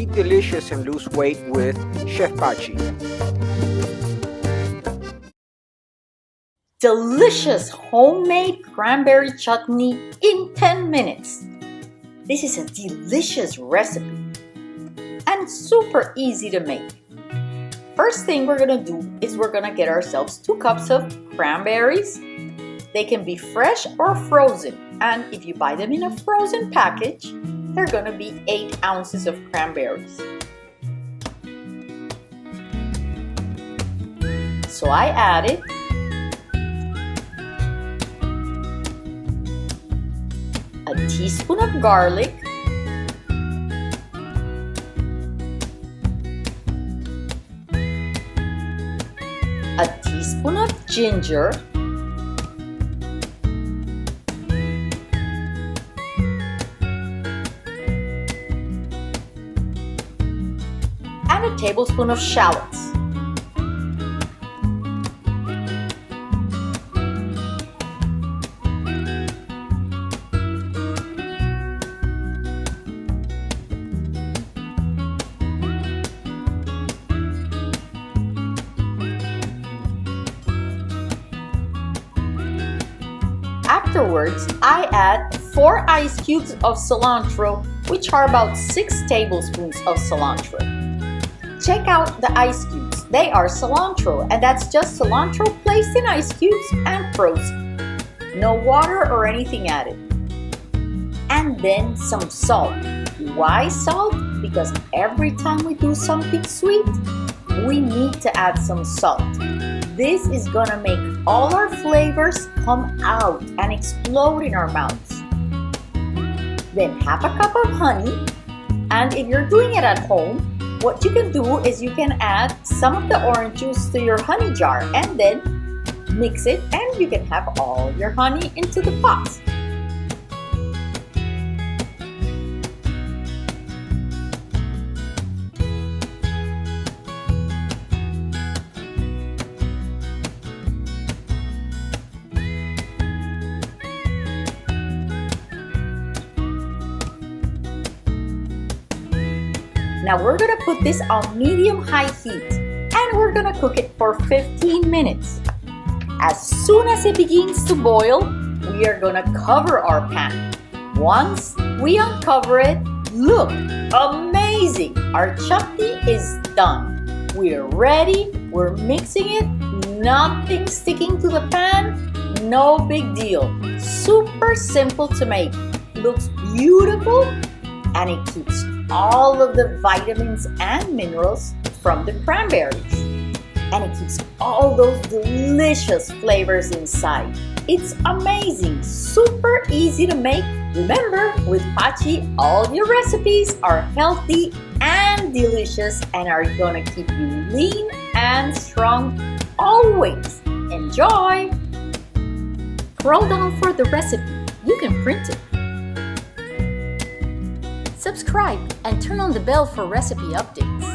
Eat delicious and lose weight with Chef Pachi. Delicious homemade cranberry chutney in 10 minutes. This is a delicious recipe and super easy to make. First thing we're gonna do is we're gonna get ourselves 2 cups of cranberries. They can be fresh or frozen, and if you buy them in a frozen package, they're gonna be 8 ounces of cranberries. So I added a teaspoon of garlic, a teaspoon of ginger, and a tablespoon of shallots. Afterwards, I add 4 ice cubes of cilantro, which are about 6 tablespoons of cilantro. Check out the ice cubes. They are cilantro, and that's just cilantro placed in ice cubes and frozen. No water or anything added. And then some salt. Why salt? Because every time we do something sweet, we need to add some salt. This is gonna make all our flavors come out and explode in our mouths. Then half a cup of honey, and if you're doing it at home, what you can do is you can add some of the orange juice to your honey jar and then mix it, and you can have all your honey into the pot. Now we're gonna put this on medium-high heat, and we're gonna cook it for 15 minutes. As soon as it begins to boil, we are gonna cover our pan. Once we uncover it, look, amazing! Our chutney is done. We're ready, we're mixing it, nothing sticking to the pan, no big deal. Super simple to make, looks beautiful, and it keeps all of the vitamins and minerals from the cranberries. And it keeps all those delicious flavors inside. It's amazing, super easy to make. Remember, with Pachi, all your recipes are healthy and delicious and are gonna keep you lean and strong always. Enjoy! Scroll down for the recipe. You can print it. Subscribe and turn on the bell for recipe updates.